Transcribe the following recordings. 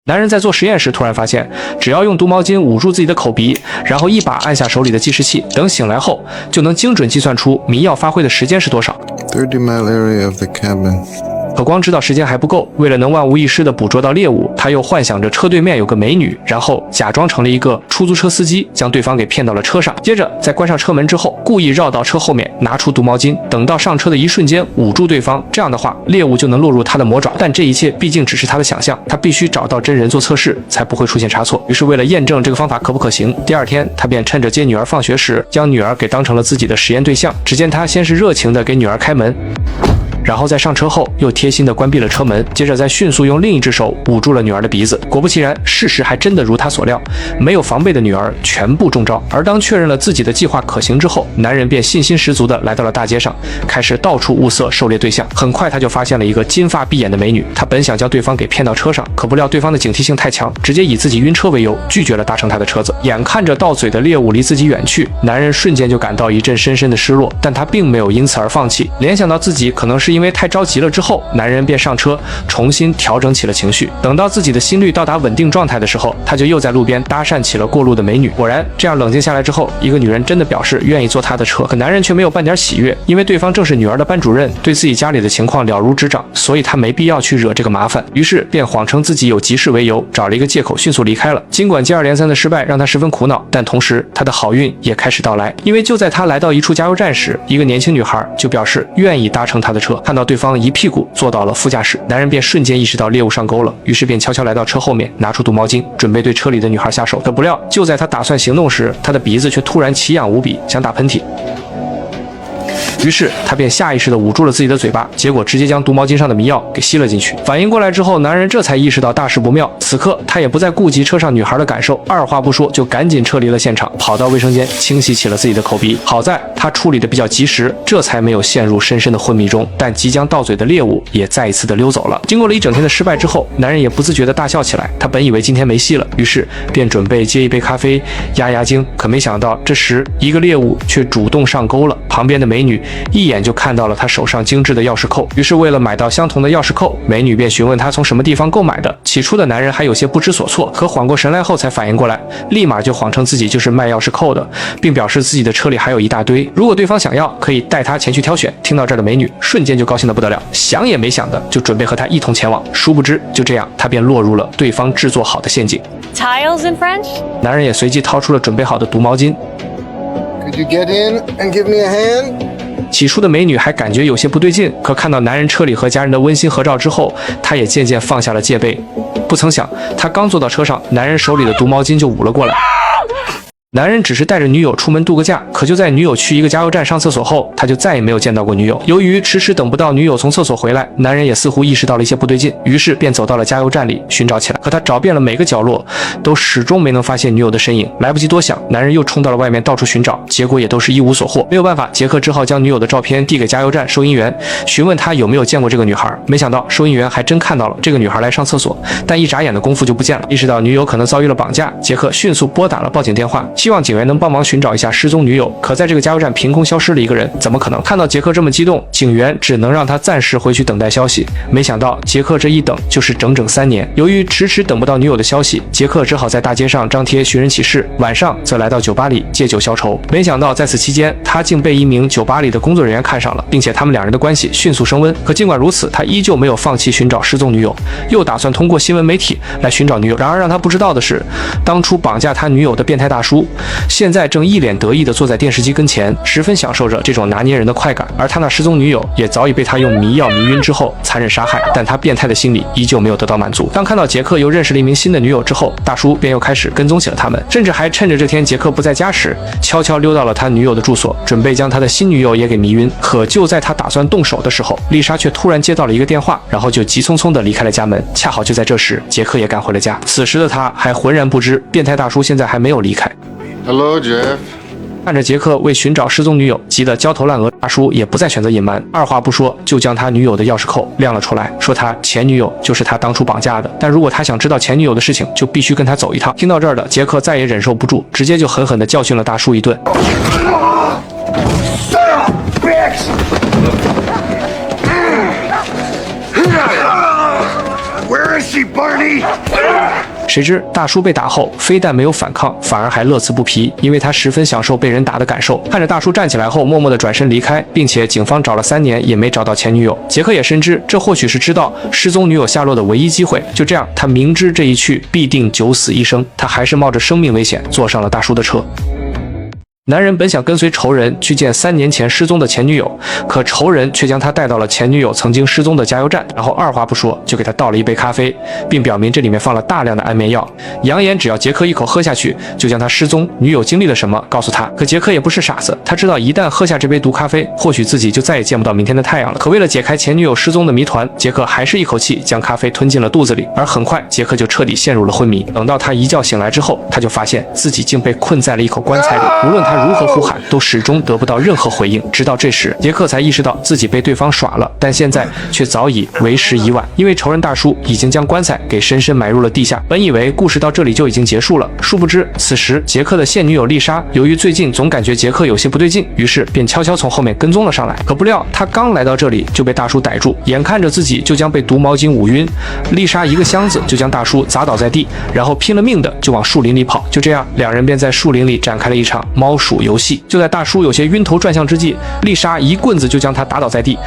男人在做实验时突然发现，只要用毒毛巾捂住自己的口鼻，然后一把按下手里的计时器，等醒来后就能精准计算出迷药发挥的时间是多少。30 mile area of the cabin. 可光知道时间还不够，为了能万无一失地捕捉到猎物，他又幻想着车对面有个美女，然后假装成了一个出租车司机，将对方给骗到了车上。接着在关上车门之后，故意绕到车后面，拿出毒毛巾，等到上车的一瞬间捂住对方，这样的话猎物就能落入他的魔爪。但这一切毕竟只是他的想象，他必须找到真人做测试，才不会出现差错。于是为了验证这个方法可不可行，第二天他便趁着接女儿放学时，将女儿给当成了自己的实验对象。只见他先是热情地给女儿开门，然后在上车后又贴心地关闭了车门，接着再迅速用另一只手捂住了女儿的鼻子。果不其然，事实还真的如他所料，没有防备的女儿全部中招。而当确认了自己的计划可行之后，男人便信心十足地来到了大街上，开始到处物色狩猎对象。很快他就发现了一个金发碧眼的美女，他本想将对方给骗到车上，可不料对方的警惕性太强，直接以自己晕车为由拒绝了搭乘他的车子。眼看着到嘴的猎物离自己远去，男人瞬间就感到一阵深深的失落，但他并没有因此而放弃。联想到自己可能是因为太着急了之后，男人便上车重新调整起了情绪。等到自己的心率到达稳定状态的时候，他就又在路边搭讪起了过路的美女。果然，这样冷静下来之后，一个女人真的表示愿意坐他的车，可男人却没有半点喜悦，因为对方正是女儿的班主任，对自己家里的情况了如指掌，所以他没必要去惹这个麻烦。于是便谎称自己有急事为由，找了一个借口迅速离开了。尽管接二连三的失败让他十分苦恼，但同时他的好运也开始到来，因为就在他来到一处加油站时，一个年轻女孩就表示愿意搭乘他的车。看到对方一屁股坐到了副驾驶，男人便瞬间意识到猎物上钩了，于是便悄悄来到车后面，拿出毒毛巾，准备对车里的女孩下手。可不料，就在他打算行动时，他的鼻子却突然奇痒无比，想打喷嚏。于是他便下意识地捂住了自己的嘴巴，结果直接将毒毛巾上的迷药给吸了进去。反应过来之后，男人这才意识到大事不妙。此刻他也不再顾及车上女孩的感受，二话不说就赶紧撤离了现场，跑到卫生间清洗起了自己的口鼻。好在他处理的比较及时，这才没有陷入深深的昏迷中。但即将到嘴的猎物也再一次的溜走了。经过了一整天的失败之后，男人也不自觉地大笑起来。他本以为今天没戏了，于是便准备接一杯咖啡压压惊。可没想到，这时一个猎物却主动上钩了。旁边的美女一眼就看到了他手上精致的钥匙扣，于是为了买到相同的钥匙扣，美女便询问他从什么地方购买的。起初的男人还有些不知所措，可缓过神来后才反应过来，立马就谎称自己就是卖钥匙扣的，并表示自己的车里还有一大堆，如果对方想要，可以带他前去挑选。听到这儿的美女瞬间就高兴得不得了，想也没想的就准备和他一同前往。殊不知，就这样，他便落入了对方制作好的陷阱。Tiles in French？ 男人也随即掏出了准备好的毒毛巾。Could you get in and give me a hand? 起初的美女还感觉有些不对劲，可看到男人车里和家人的温馨合照之后，她也渐渐放下了戒备。不曾想，他刚坐到车上，男人手里的毒毛巾就捂了过来。男人只是带着女友出门度个假，可就在女友去一个加油站上厕所后，他就再也没有见到过女友。由于迟迟等不到女友从厕所回来，男人也似乎意识到了一些不对劲，于是便走到了加油站里寻找起来。可他找遍了每个角落，都始终没能发现女友的身影。来不及多想，男人又冲到了外面到处寻找，结果也都是一无所获。没有办法，杰克只好将女友的照片递给加油站收银员，询问他有没有见过这个女孩。没想到收银员还真看到了这个女孩来上厕所，但一眨眼的功夫就不见了。意识到女友可能遭遇了绑架，杰克迅速拨打了报警电话，希望警员能帮忙寻找一下失踪女友。可在这个加油站凭空消失了一个人，怎么可能？看到杰克这么激动，警员只能让他暂时回去等待消息。没想到杰克这一等就是整整3年。由于迟迟等不到女友的消息，杰克只好在大街上张贴寻人启事，晚上则来到酒吧里借酒消愁。没想到在此期间，他竟被一名酒吧里的工作人员看上了，并且他们两人的关系迅速升温。可尽管如此，他依旧没有放弃寻找失踪女友，又打算通过新闻媒体来寻找女友。然而让他不知道的是，当初绑架他女友的变态大叔现在正一脸得意地坐在电视机跟前，十分享受着这种拿捏人的快感。而他那失踪女友也早已被他用迷药迷晕之后残忍杀害，但他变态的心理依旧没有得到满足。当看到杰克又认识了一名新的女友之后，大叔便又开始跟踪起了他们，甚至还趁着这天杰克不在家时，悄悄溜到了他女友的住所，准备将他的新女友也给迷晕。可就在他打算动手的时候，丽莎却突然接到了一个电话，然后就急匆匆地离开了家门。恰好就在这时，杰克也赶回了家。此时的他还浑然不知，变态大叔现在还没有离开。Hello, Jeff. 看着杰克为寻找失踪女友急得焦头烂额，大叔也不再选择隐瞒，二话不说就将他女友的钥匙扣亮了出来，说他前女友就是他当初绑架的，但如果他想知道前女友的事情，就必须跟他走一趟。听到这儿的杰克再也忍受不住，直接就狠狠地教训了大叔一顿。Where is she, Barney? 谁知大叔被打后，非但没有反抗，反而还乐此不疲，因为他十分享受被人打的感受。看着大叔站起来后，默默地转身离开，并且警方找了3年也没找到前女友。杰克也深知，这或许是知道失踪女友下落的唯一机会。就这样，他明知这一去必定九死一生，他还是冒着生命危险坐上了大叔的车。男人本想跟随仇人去见3年前失踪的前女友，可仇人却将他带到了前女友曾经失踪的加油站，然后二话不说就给他倒了一杯咖啡，并表明这里面放了大量的安眠药，扬言只要杰克一口喝下去，就将他失踪女友经历了什么告诉他。可杰克也不是傻子，他知道一旦喝下这杯毒咖啡，或许自己就再也见不到明天的太阳了。可为了解开前女友失踪的谜团，杰克还是一口气将咖啡吞进了肚子里，而很快杰克就彻底陷入了昏迷。等到他一觉醒来之后，他就发现自己竟被困在了一口棺材里，无论他如何呼喊，都始终得不到任何回应。直到这时，杰克才意识到自己被对方耍了，但现在却早已为时已晚，因为仇人大叔已经将棺材给深深埋入了地下。本以为故事到这里就已经结束了，殊不知此时杰克的现女友丽莎由于最近总感觉杰克有些不对劲，于是便悄悄从后面跟踪了上来。可不料他刚来到这里就被大叔逮住，眼看着自己就将被毒毛巾捂晕，丽莎一个箱子就将大叔砸倒在地，然后拼了命的就往树林里跑。就这样，两人便在树林里展开了一场猫鼠游戏。就在大叔有些晕头转向之际，丽莎一棍子就将他打倒在地，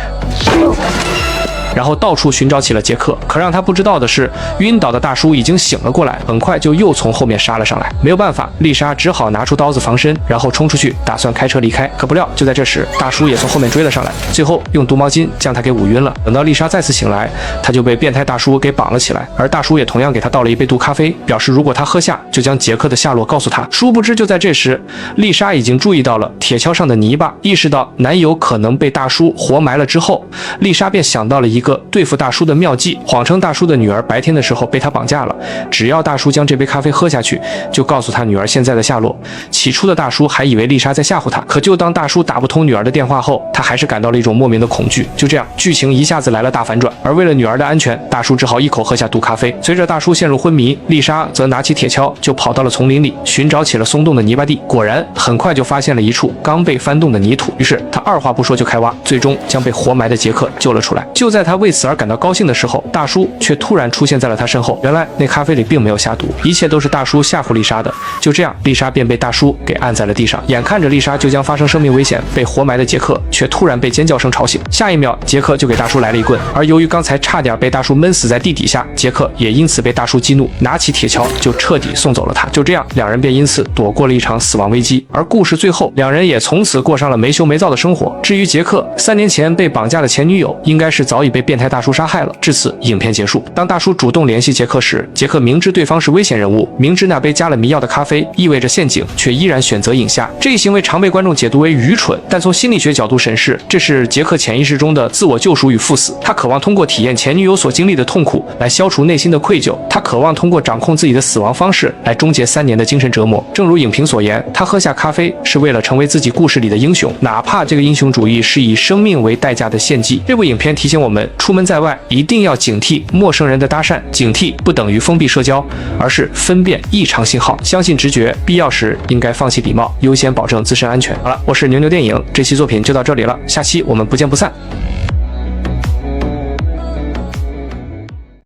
然后到处寻找起了杰克。可让他不知道的是，晕倒的大叔已经醒了过来，很快就又从后面杀了上来。没有办法，丽莎只好拿出刀子防身，然后冲出去打算开车离开。可不料就在这时，大叔也从后面追了上来，最后用毒毛巾将他给捂晕了。等到丽莎再次醒来，他就被变态大叔给绑了起来，而大叔也同样给他倒了一杯毒咖啡，表示如果他喝下，就将杰克的下落告诉他。殊不知就在这时，丽莎已经注意到了铁锹上的泥巴，意识到男友可能被大叔活埋了之后，丽莎便想到了一个对付大叔的妙计，谎称大叔的女儿白天的时候被他绑架了，只要大叔将这杯咖啡喝下去，就告诉他女儿现在的下落。起初的大叔还以为丽莎在吓唬他，可就当大叔打不通女儿的电话后，他还是感到了一种莫名的恐惧。就这样，剧情一下子来了大反转，而为了女儿的安全，大叔只好一口喝下毒咖啡。随着大叔陷入昏迷，丽莎则拿起铁锹就跑到了丛林里，寻找起了松动的泥巴地。果然，很快就发现了一处刚被翻动的泥土，于是他二话不说就开挖，最终将被活埋的杰克救了出来。就在他为此而感到高兴的时候，大叔却突然出现在了他身后。原来那咖啡里并没有下毒，一切都是大叔吓唬丽莎的。就这样，丽莎便被大叔给按在了地上。眼看着丽莎就将发生生命危险，被活埋的杰克却突然被尖叫声吵醒。下一秒，杰克就给大叔来了一棍。而由于刚才差点被大叔闷死在地底下，杰克也因此被大叔激怒，拿起铁锹就彻底送走了他。就这样，两人便因此躲过了一场死亡危机。而故事最后，两人也从此过上了没羞没臊的生活。至于杰克3年前被绑架的前女友，应该是早已被变态大叔杀害了。至此，影片结束。当大叔主动联系杰克时，杰克明知对方是危险人物，明知那杯加了迷药的咖啡意味着陷阱，却依然选择饮下。这一行为常被观众解读为愚蠢，但从心理学角度审视，这是杰克潜意识中的自我救赎与赴死。他渴望通过体验前女友所经历的痛苦来消除内心的愧疚，他渴望通过掌控自己的死亡方式来终结3年的精神折磨。正如影评所言，他喝下咖啡是为了成为自己故事里的英雄，哪怕这个英雄主义是以生命为代价的献祭。这部影片提醒我们，出门在外一定要警惕陌生人的搭讪，警惕不等于封闭社交，而是分辨异常信号，相信直觉，必要时应该放弃礼貌，优先保证自身安全。好了，我是牛牛电影，这期作品就到这里了，下期我们不见不散。